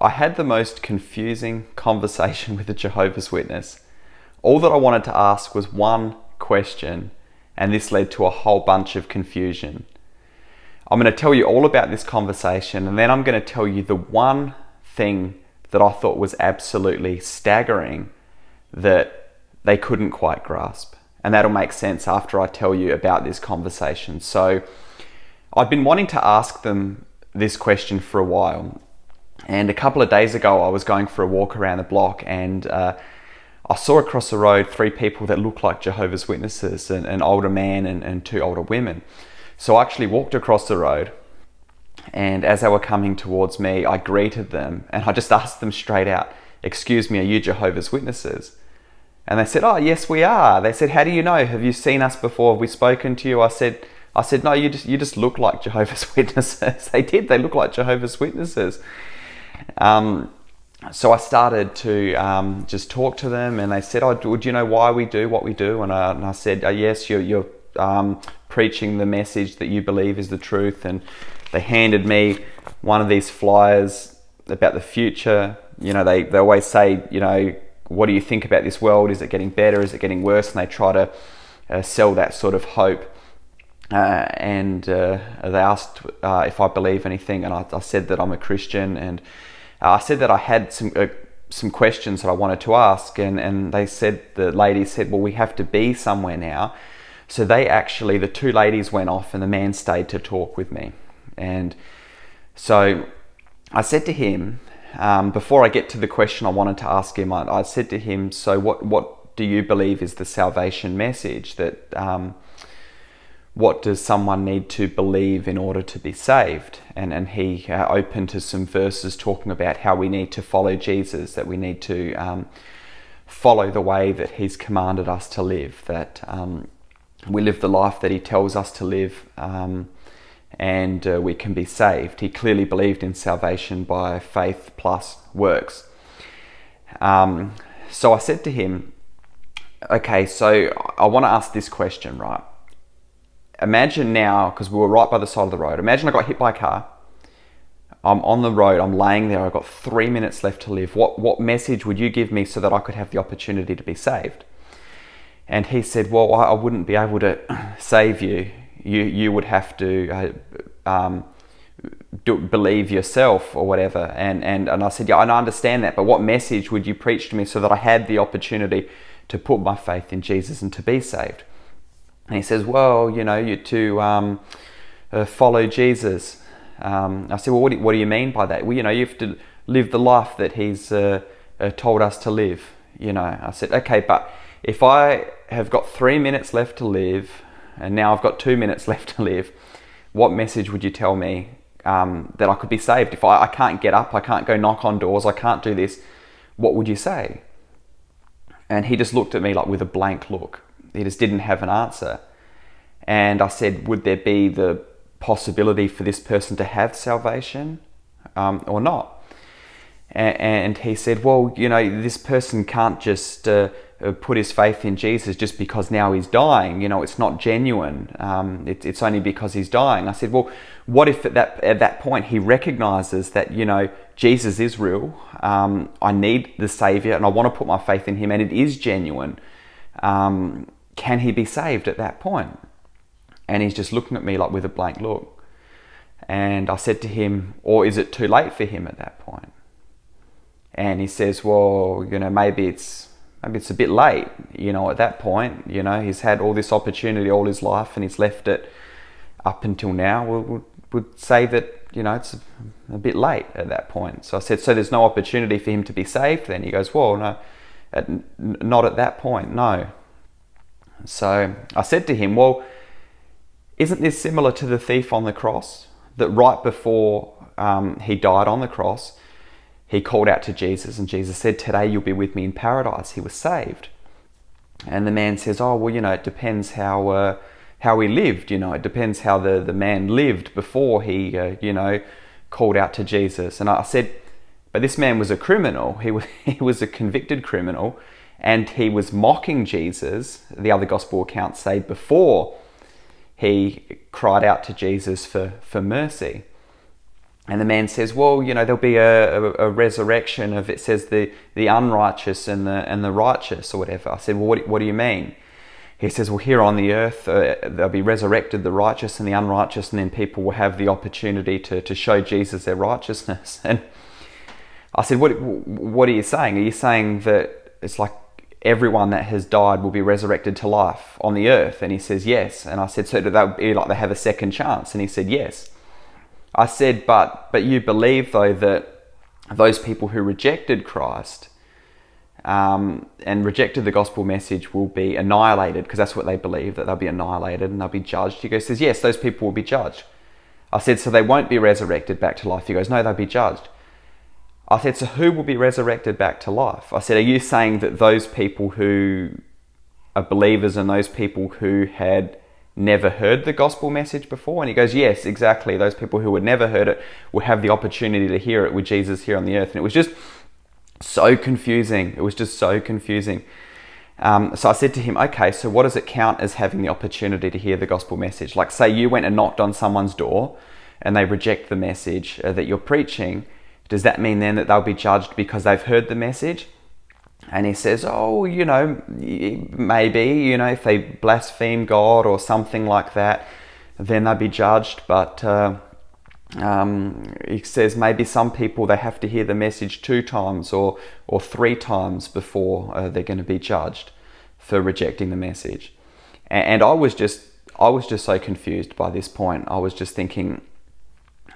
I had the most confusing conversation with a Jehovah's Witness. All that I wanted to ask was one question, and this led to a whole bunch of confusion. I'm going to tell you all about this conversation, and then I'm going to tell you the one thing that I thought was absolutely staggering that they couldn't quite grasp. And that'll make sense after I tell you about this conversation. So I've been wanting to ask them this question for a while. And a couple of days ago, I was going for a walk around the block, and I saw across the road 3 people that looked like Jehovah's Witnesses, an older man and 2 older women. So I actually walked across the road, and as they were coming towards me, I greeted them, and I just asked them straight out, "Excuse me, are you Jehovah's Witnesses?" And they said, "Oh, yes, we are." They said, "How do you know? Have you seen us before? Have we spoken to you?" I said, "No, you just look like Jehovah's Witnesses." They did. They look like Jehovah's Witnesses. So I started to just talk to them, and they said, "Oh, do you know why we do what we do?" And I said, "Yes, you're preaching the message that you believe is the truth." And they handed me one of these flyers about the future. You know, they always say, you know, what do you think about this world? Is it getting better? Is it getting worse? And they try to sell that sort of hope. And they asked if I believe anything, and I said that I'm a Christian, and I said that I had some questions that I wanted to ask, and they said, the lady said, "Well, we have to be somewhere now." So the 2 ladies went off, and the man stayed to talk with me. And so I said to him, before I get to the question I wanted to ask him, I said to him, "So what do you believe is the salvation message? What does someone need to believe in order to be saved?" And he opened to some verses talking about how we need to follow Jesus, that we need to follow the way that he's commanded us to live, that we live the life that he tells us to live, and we can be saved. He clearly believed in salvation by faith plus works. So I said to him, "Okay, so I want to ask this question, right? Imagine now," because we were right by the side of the road, "imagine I got hit by a car. I'm on the road, I'm laying there, I've got 3 minutes left to live. What message would you give me so that I could have the opportunity to be saved?" And he said, "Well, I wouldn't be able to save you. You would have to believe yourself," or whatever. And I said, "Yeah, I understand that, but what message would you preach to me so that I had the opportunity to put my faith in Jesus and to be saved?" And he says, "Well, you know, you to follow Jesus." I said, "Well, what do you mean by that?" "Well, you know, you have to live the life that he's told us to live." You know, I said, "Okay, but if I have got 3 minutes left to live, and now I've got 2 minutes left to live, what message would you tell me that I could be saved? If I can't get up, I can't go knock on doors, I can't do this, what would you say?" And he just looked at me like with a blank look. He just didn't have an answer. And I said, "Would there be the possibility for this person to have salvation or not?" And he said, "Well, you know, this person can't just put his faith in Jesus just because now he's dying. You know, it's not genuine. It's only because he's dying." I said, "Well, what if at that point he recognizes that, you know, Jesus is real, I need the Savior, and I want to put my faith in him, and it is genuine. Can he be saved at that point?" And he's just looking at me like with a blank look. And I said to him, "Or is it too late for him at that point?" And he says, "Well, you know, maybe it's a bit late, you know, at that point. You know, he's had all this opportunity all his life, and he's left it up until now. Would say that, you know, it's a bit late at that point." So I said, "So there's no opportunity for him to be saved then?" He goes, "Well, no, not at that point, no." So I said to him, "Well, isn't this similar to the thief on the cross? That right before he died on the cross, he called out to Jesus, and Jesus said, 'Today you'll be with me in paradise.' He was saved." And the man says, "Oh, well, you know, it depends how he lived. You know, it depends how the man lived before he, you know, called out to Jesus." And I said, "But this man was a criminal. He was a convicted criminal, and he was mocking Jesus," the other gospel accounts say, "before he cried out to Jesus for mercy." And the man says, well, there'll be a resurrection of, it says, the unrighteous and the righteous or whatever. I said, well, what do you mean? He says, well, here on the earth, they'll be resurrected, the righteous and the unrighteous, and then people will have the opportunity to show Jesus their righteousness. And I said, what are you saying? Are you saying that it's like everyone that has died will be resurrected to life on the earth? And he says, yes. And I said, so that would be like they have a second chance? And he said, yes. I said, but you believe, though, that those people who rejected Christ and rejected the gospel message will be annihilated, because that's what they believe, that they'll be annihilated and they'll be judged. He says, yes, those people will be judged. I said, so they won't be resurrected back to life? He goes, no, they'll be judged. I said, so who will be resurrected back to life? I said, are you saying that those people who are believers and those people who had never heard the gospel message before? And he goes, yes, exactly. Those people who had never heard it will have the opportunity to hear it with Jesus here on the earth. And it was just so confusing. It was just so confusing. So I said to him, okay, so what does it count as having the opportunity to hear the gospel message? Like, say you went and knocked on someone's door and they reject the message that you're preaching. Does that mean then that they'll be judged because they've heard the message? And he says, oh, maybe, if they blaspheme God or something like that, then they'll be judged. But he says maybe some people, they have to hear the message 2 times or 3 times before they're going to be judged for rejecting the message. And I was just so confused by this point. I was just thinking,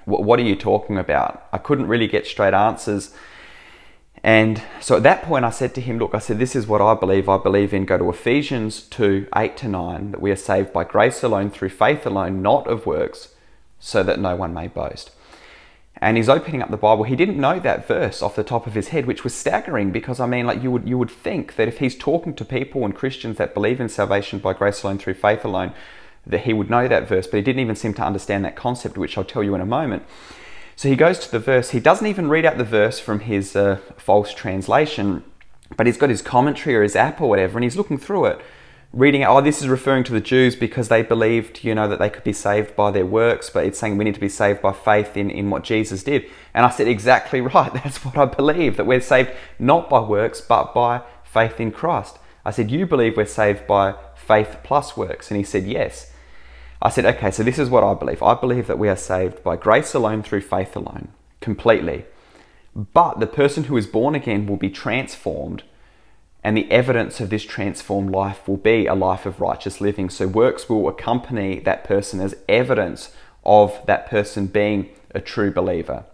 what are you talking about? I couldn't really get straight answers. And so at that point I said to him, look, I said, this is what I believe. I believe in, go to Ephesians 2, 8-9, that we are saved by grace alone, through faith alone, not of works, so that no one may boast. And he's opening up the Bible. He didn't know that verse off the top of his head, which was staggering, because you would think that if he's talking to people and Christians that believe in salvation by grace alone, through faith alone, that he would know that verse, but he didn't even seem to understand that concept, which I'll tell you in a moment. So he goes to the verse. He doesn't even read out the verse from his false translation, but he's got his commentary or his app or whatever, and he's looking through it, reading out, this is referring to the Jews because they believed, that they could be saved by their works, but it's saying we need to be saved by faith in what Jesus did. And I said, exactly right. That's what I believe, that we're saved not by works, but by faith in Christ. I said, you believe we're saved by faith plus works? And he said, yes. I said, okay, so this is what I believe. I believe that we are saved by grace alone, through faith alone, completely. But the person who is born again will be transformed, and the evidence of this transformed life will be a life of righteous living. So works will accompany that person as evidence of that person being a true believer.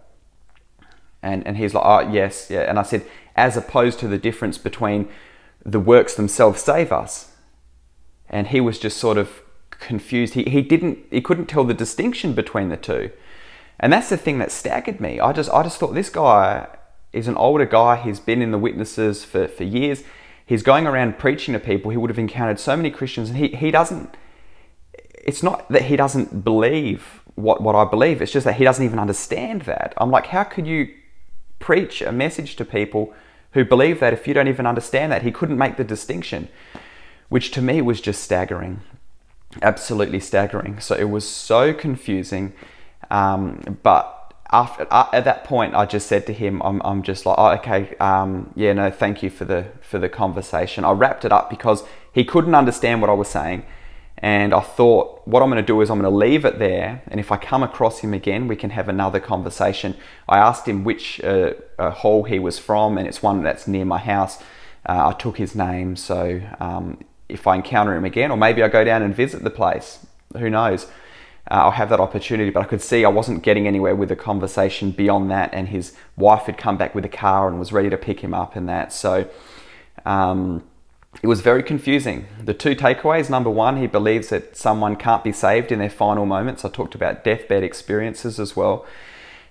And he's like, oh, yes, yeah. And I said, as opposed to the difference between the works themselves save us. And he was just sort of confused. He couldn't tell the distinction between the two. And that's the thing that staggered me. I just thought, this guy is an older guy. He's been in the witnesses for years. He's going around preaching to people. He would have encountered so many Christians, and he doesn't, it's not that he doesn't believe what I believe, it's just that he doesn't even understand that. I'm like, how could you preach a message to people who believe that if you don't even understand that? He couldn't make the distinction, which to me was just staggering. Absolutely staggering. So it was so confusing. But at that point, I just said to him, I'm just like, oh, okay, yeah, no, thank you for the conversation. I wrapped it up because he couldn't understand what I was saying. And I thought, what I'm going to do is I'm going to leave it there. And if I come across him again, we can have another conversation. I asked him which hall he was from, and it's one that's near my house. I took his name. So if I encounter him again, or maybe I go down and visit the place, who knows? I'll have that opportunity. But I could see I wasn't getting anywhere with the conversation beyond that. And his wife had come back with a car and was ready to pick him up and that. So it was very confusing. The 2 takeaways: number 1, he believes that someone can't be saved in their final moments. I talked about deathbed experiences as well.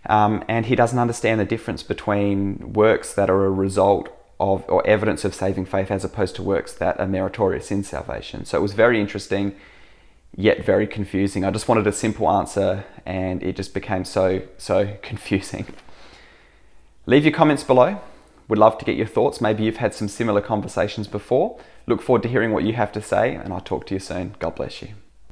And he doesn't understand the difference between works that are a result of or evidence of saving faith as opposed to works that are meritorious in salvation. So it was very interesting, yet very confusing. I just wanted a simple answer, and it just became so confusing. Leave your comments below. Would love to get your thoughts. Maybe you've had some similar conversations before. Look forward to hearing what you have to say, and I'll talk to you soon. God bless you.